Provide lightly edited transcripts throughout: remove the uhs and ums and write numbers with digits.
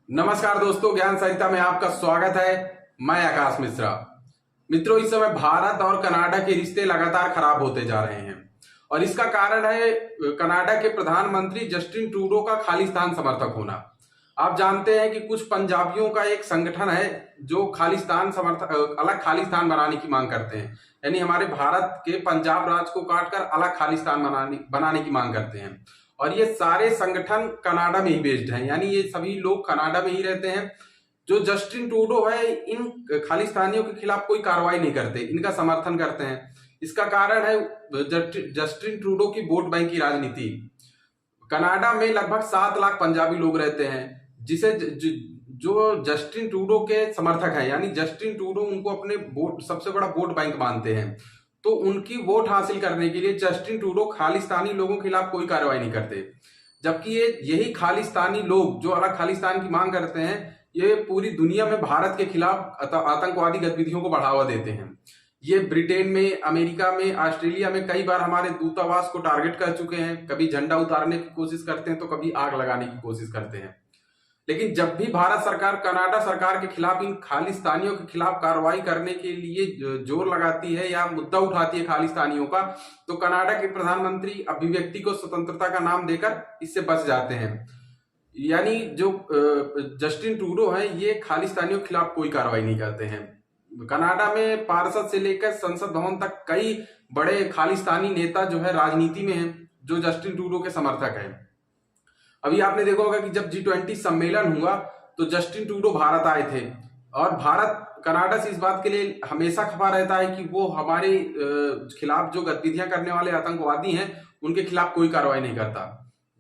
नमस्कार दोस्तों, ज्ञान सरिता में आपका स्वागत है। मैं आकाश मिश्रा। मित्रों, इस समय भारत और कनाडा के रिश्ते लगातार खराब होते जा रहे हैं और इसका कारण है कनाडा के प्रधानमंत्री जस्टिन ट्रूडो का खालिस्तान समर्थक होना। आप जानते हैं कि कुछ पंजाबियों का एक संगठन है जो खालिस्तान समर्थक अलग खालिस्तान बनाने की मांग करते हैं, यानी हमारे भारत के पंजाब राज्य को काटकर अलग खालिस्तान बनाने की मांग करते हैं। और ये सारे संगठन कनाडा में ही बेस्ड हैं, यानी ये सभी लोग कनाडा में ही रहते हैं। जो जस्टिन ट्रूडो है, इन खालिस्तानियों के खिलाफ कोई कार्रवाई नहीं करते, इनका समर्थन करते हैं। इसका कारण है जस्टिन ट्रूडो की वोट बैंक की राजनीति। कनाडा में लगभग 7 लाख पंजाबी लोग रहते हैं, जिसे जो जस्टिन ट्रूडो के समर्थक हैं, यानी जस्टिन ट्रूडो उनको अपने वोट सबसे बड़ा वोट बैंक मानते हैं। तो उनकी वोट हासिल करने के लिए जस्टिन ट्रूडो खालिस्तानी लोगों के खिलाफ कोई कार्रवाई नहीं करते, जबकि यही खालिस्तानी लोग जो अलग खालिस्तान की मांग करते हैं, ये पूरी दुनिया में भारत के खिलाफ आतंकवादी गतिविधियों को बढ़ावा देते हैं। ये ब्रिटेन में, अमेरिका में, ऑस्ट्रेलिया में कई बार हमारे दूतावास को टारगेट कर चुके हैं। कभी झंडा उतारने की कोशिश करते हैं तो कभी आग लगाने की कोशिश करते हैं। लेकिन जब भी भारत सरकार कनाडा सरकार के खिलाफ, इन खालिस्तानियों के खिलाफ कार्रवाई करने के लिए जोर लगाती है या मुद्दा उठाती है खालिस्तानियों का, तो कनाडा के प्रधानमंत्री अभिव्यक्ति को स्वतंत्रता का नाम देकर इससे बच जाते हैं। यानी जो जस्टिन ट्रूडो है, ये खालिस्तानियों के खिलाफ कोई कार्रवाई नहीं करते हैं। कनाडा में पार्षद से लेकर संसद भवन तक कई बड़े खालिस्तानी नेता जो है राजनीति में हैं, जो जस्टिन ट्रूडो के समर्थक हैं। अभी आपने देखा होगा कि जब G20 सम्मेलन हुआ तो जस्टिन ट्रूडो भारत आए थे, और भारत कनाडा से इस बात के लिए हमेशा खफा रहता है कि वो हमारे खिलाफ जो गतिविधियां करने वाले आतंकवादी हैं उनके खिलाफ कोई कार्रवाई नहीं करता।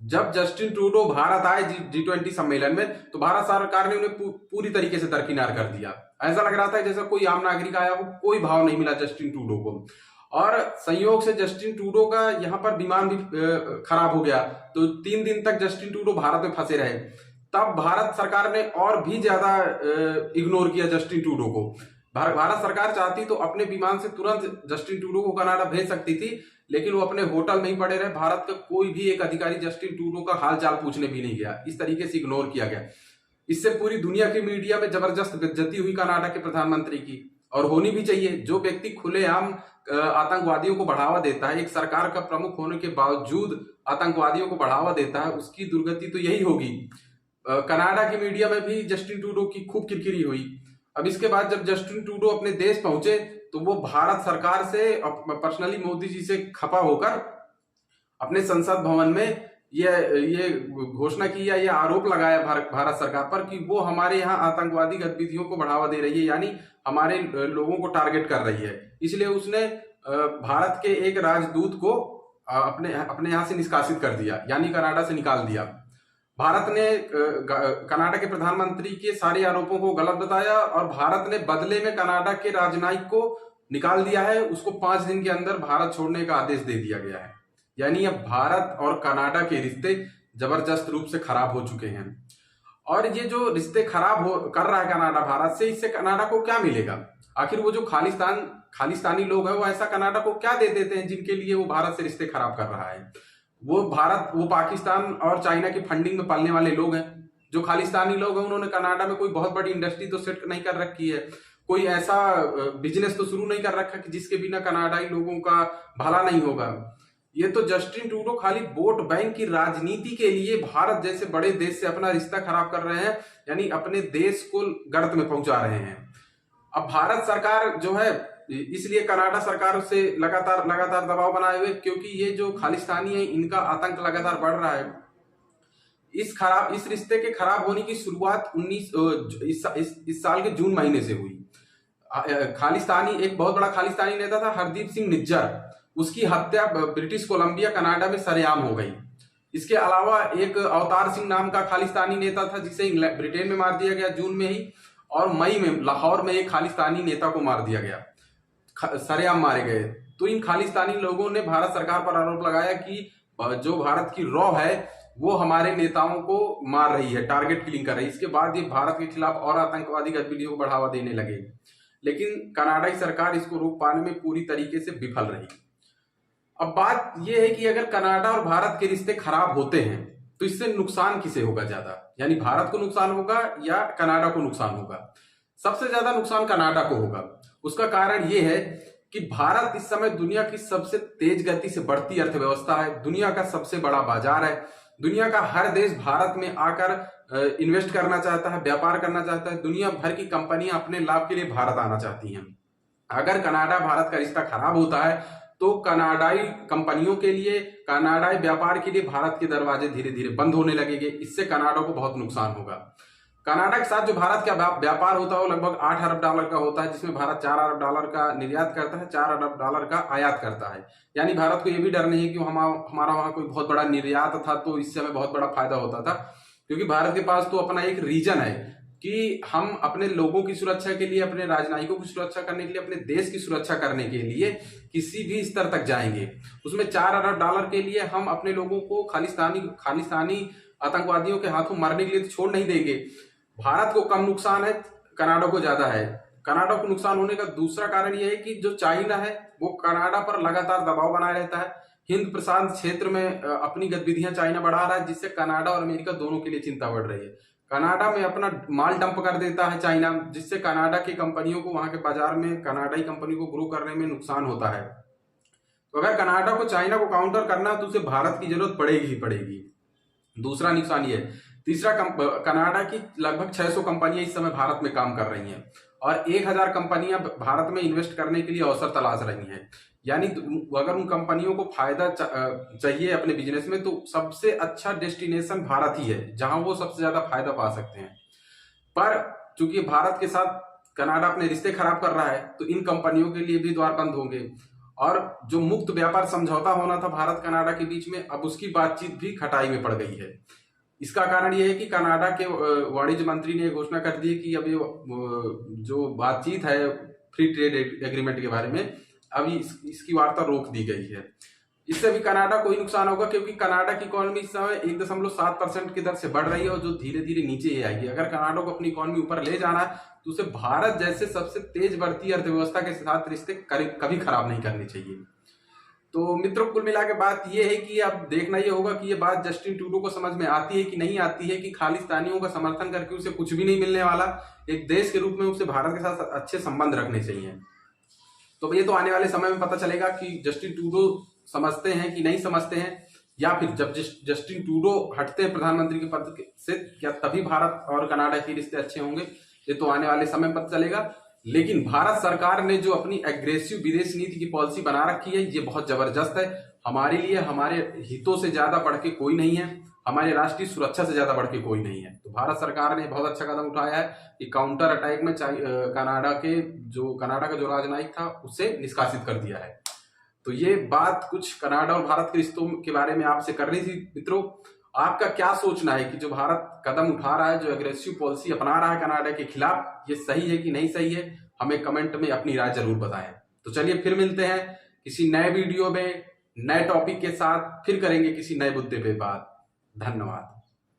जब जस्टिन ट्रूडो भारत आए G20 सम्मेलन में, तो भारत सरकार ने उन्हें पूरी तरीके से दरकिनार कर दिया। ऐसा लग रहा था जैसे कोई आम नागरिक आया हो, कोई भाव नहीं मिला जस्टिन ट्रूडो को। और संयोग से जस्टिन ट्रूडो का यहाँ पर विमान भी खराब हो गया, तो 3 दिन तक जस्टिन ट्रूडो भारत में फंसे रहे। तब भारत सरकार ने और भी ज्यादा इग्नोर किया जस्टिन ट्रूडो को। भारत सरकार चाहती तो अपने विमान से तुरंत जस्टिन ट्रूडो को कनाडा भेज सकती थी, लेकिन वो अपने होटल में ही पड़े रहे। भारत का कोई भी एक अधिकारी जस्टिन ट्रूडो का हालचाल पूछने भी नहीं गया। इस तरीके से इग्नोर किया गया। इससे पूरी दुनिया की मीडिया में जबरदस्त बेइज्जती हुई कनाडा के प्रधानमंत्री की, और होनी भी चाहिए। जो व्यक्ति खुलेआम आतंकवादियों को बढ़ावा देता है, एक सरकार का प्रमुख होने के बावजूद आतंकवादियों को बढ़ावा देता है, उसकी दुर्गति तो यही होगी। कनाडा की मीडिया में भी जस्टिन ट्रूडो की खूब किरकिरी हुई। अब इसके बाद जब जस्टिन ट्रूडो अपने देश पहुंचे, तो वो भारत सरकार से पर्सनली मोदी जी से खफा होकर अपने संसद भवन में ये घोषणा की या ये आरोप लगाया भारत सरकार पर कि वो हमारे यहाँ आतंकवादी गतिविधियों को बढ़ावा दे रही है, यानी हमारे लोगों को टारगेट कर रही है। इसलिए उसने भारत के एक राजदूत को अपने यहाँ से निष्कासित कर दिया, यानी कनाडा से निकाल दिया। भारत ने कनाडा के प्रधानमंत्री के सारे आरोपों को गलत बताया, और भारत ने बदले में कनाडा के राजनयिक को निकाल दिया है। उसको 5 दिन के अंदर भारत छोड़ने का आदेश दे दिया गया है। यानी अब भारत और कनाडा के रिश्ते जबरदस्त रूप से खराब हो चुके हैं। और ये जो रिश्ते खराब कर रहा है कनाडा भारत से, इससे कनाडा को क्या मिलेगा? आखिर वो जो खालिस्तानी लोग हैं, वो ऐसा कनाडा को क्या दे देते हैं जिनके लिए वो भारत से रिश्ते खराब कर रहा है? वो पाकिस्तान और चाइना की फंडिंग में पलने वाले लोग हैं। जो खालिस्तानी लोग हैं, उन्होंने कनाडा में कोई बहुत बड़ी इंडस्ट्री तो सेट नहीं कर रखी है, कोई ऐसा बिजनेस तो शुरू नहीं कर रखा कि जिसके बिना कनाडाई लोगों का भला नहीं होगा। ये तो जस्टिन ट्रूडो खाली वोट बैंक की राजनीति के लिए भारत जैसे बड़े देश से अपना रिश्ता खराब कर रहे हैं, यानी अपने देश को गर्त में पहुंचा रहे हैं। अब भारत सरकार जो है, इसलिए कनाडा सरकार से लगातार दबाव बनाए हुए, क्योंकि ये जो खालिस्तानी है, इनका आतंक लगातार बढ़ रहा है। इस रिश्ते के खराब होने की शुरुआत इस साल के जून महीने से हुई। एक बहुत बड़ा खालिस्तानी नेता था, हरदीप सिंह निज्जर। उसकी हत्या ब्रिटिश कोलंबिया कनाडा में सरेआम हो गई। इसके अलावा एक अवतार सिंह नाम का खालिस्तानी नेता था, जिसे ब्रिटेन में मार दिया गया जून में ही, और मई में लाहौर में एक खालिस्तानी नेता को मार दिया गया, सरेआम मारे गए। तो इन खालिस्तानी लोगों ने भारत सरकार पर आरोप लगाया कि जो भारत की रॉ है वो हमारे नेताओं को मार रही है, टारगेट किलिंग कर रही है। इसके बाद ये भारत के खिलाफ और आतंकवादी गतिविधियों को बढ़ावा देने लगे, लेकिन कनाडाई सरकार इसको रोक पाने में पूरी तरीके से विफल रही। अब बात यह है कि अगर कनाडा और भारत के रिश्ते खराब होते हैं, तो इससे नुकसान किसे होगा ज्यादा, यानी भारत को नुकसान होगा या कनाडा को नुकसान होगा? सबसे ज्यादा नुकसान कनाडा को होगा। उसका कारण यह है कि भारत इस समय दुनिया की सबसे तेज गति से बढ़ती अर्थव्यवस्था है, दुनिया का सबसे बड़ा बाजार है, दुनिया का हर देश भारत में आकर इन्वेस्ट करना चाहता है, व्यापार करना चाहता है, दुनिया भर की कंपनियां अपने लाभ के लिए भारत आना चाहती हैं। अगर कनाडा भारत का रिश्ता खराब होता है तो कनाडाई कंपनियों के लिए, कनाडाई व्यापार के लिए भारत के दरवाजे धीरे धीरे बंद होने लगेंगे। इससे कनाडा को बहुत नुकसान होगा। कनाडा के साथ जो भारत का व्यापार होता है वो लगभग 8 अरब डॉलर का होता है, जिसमें भारत 4 अरब डॉलर का निर्यात करता है, 4 अरब डॉलर का आयात करता है। यानी भारत को यह भी डर नहीं है कि हमारा वहां कोई बहुत बड़ा निर्यात था तो इससे हमें बहुत बड़ा फायदा होता था, क्योंकि भारत के पास तो अपना एक रीजन है कि हम अपने लोगों की सुरक्षा के लिए, अपने राजनयिकों की सुरक्षा करने के लिए, अपने देश की सुरक्षा करने के लिए किसी भी स्तर तक जाएंगे। उसमें 4 अरब डॉलर के लिए हम अपने लोगों को खालिस्तानी आतंकवादियों के हाथों मरने के लिए छोड़ नहीं देंगे। भारत को कम नुकसान है, कनाडा को ज्यादा है। कनाडा को नुकसान होने का दूसरा कारण यह है कि जो चाइना है वो कनाडा पर लगातार दबाव बनाए रहता है। हिंद प्रशांत क्षेत्र में अपनी गतिविधियां चाइना बढ़ा रहा है, जिससे कनाडा और अमेरिका दोनों के लिए चिंता बढ़ रही है। कनाडा में अपना माल डंप कर देता है चाइना, जिससे कनाडा की कंपनियों को, वहां के बाजार में कनाडाई कंपनी को ग्रो करने में नुकसान होता है। तो अगर कनाडा को, चाइना को काउंटर करना है तो उसे भारत की जरूरत पड़ेगी ही पड़ेगी। दूसरा नुकसान ये है। तीसरा, कनाडा की लगभग 600 कंपनियां इस समय भारत में काम कर रही हैं और 1000 कंपनियां भारत में इन्वेस्ट करने के लिए अवसर तलाश रही हैं। यानी अगर उन कंपनियों को फायदा चाहिए अपने बिजनेस में तो सबसे अच्छा डेस्टिनेशन भारत ही है, जहां वो सबसे ज्यादा फायदा पा सकते हैं। पर चूंकि भारत के साथ कनाडा अपने रिश्ते खराब कर रहा है तो इन कंपनियों के लिए भी द्वार बंद होंगे और जो मुक्त व्यापार समझौता होना था भारत कनाडा के बीच में, अब उसकी बातचीत भी खटाई में पड़ गई है। इसका कारण यह है कि कनाडा के वाणिज्य मंत्री ने घोषणा कर दी कि अब ये जो बातचीत है फ्री ट्रेड एग्रीमेंट के बारे में, अभी इसकी वार्ता रोक दी गई है। इससे भी कनाडा को ही नुकसान होगा, क्योंकि कनाडा की इकोनॉमी इस समय 1.7% की दर से बढ़ रही है और जो धीरे धीरे नीचे ही आएगी। अगर कनाडा को अपनी इकोनॉमी ऊपर ले जाना है तो उसे भारत जैसे सबसे तेज बढ़ती अर्थव्यवस्था के साथ रिश्ते कभी खराब नहीं करने चाहिए। तो मित्रों, कुल मिला के बात यह है कि अब देखना यह होगा कि ये बात जस्टिन ट्रूडो को समझ में आती है कि नहीं आती है, कि खालिस्तानियों का समर्थन करके उसे कुछ भी नहीं मिलने वाला। एक देश के रूप में उसे भारत के साथ अच्छे संबंध रखने चाहिए। तो ये तो आने वाले समय में पता चलेगा कि जस्टिन ट्रूडो समझते हैं कि नहीं समझते हैं, या फिर जब जस्टिन ट्रूडो हटते हैं प्रधानमंत्री के पद से, क्या तभी भारत और कनाडा के रिश्ते अच्छे होंगे? ये तो आने वाले समय में पता चलेगा। लेकिन भारत सरकार ने जो अपनी एग्रेसिव विदेश नीति की पॉलिसी बना रखी है ये बहुत जबरदस्त है। हमारे लिए, हमारे हितों से ज्यादा बढ़ के कोई नहीं है, हमारे राष्ट्रीय सुरक्षा से ज्यादा बढ़ के कोई नहीं है। तो भारत सरकार ने बहुत अच्छा कदम उठाया है कि काउंटर अटैक में कनाडा का जो राजनयिक था उसे निष्कासित कर दिया है। तो ये बात कुछ कनाडा और भारत के रिश्तों के बारे में आपसे करनी थी। मित्रों, आपका क्या सोचना है कि जो भारत कदम उठा रहा है, जो एग्रेसिव पॉलिसी अपना रहा है कनाडा के खिलाफ, ये सही है कि नहीं सही है? हमें कमेंट में अपनी राय जरूर बताएं। तो चलिए फिर मिलते हैं किसी नए वीडियो में, नए टॉपिक के साथ, फिर करेंगे किसी नए मुद्दे पे बात। धन्यवाद।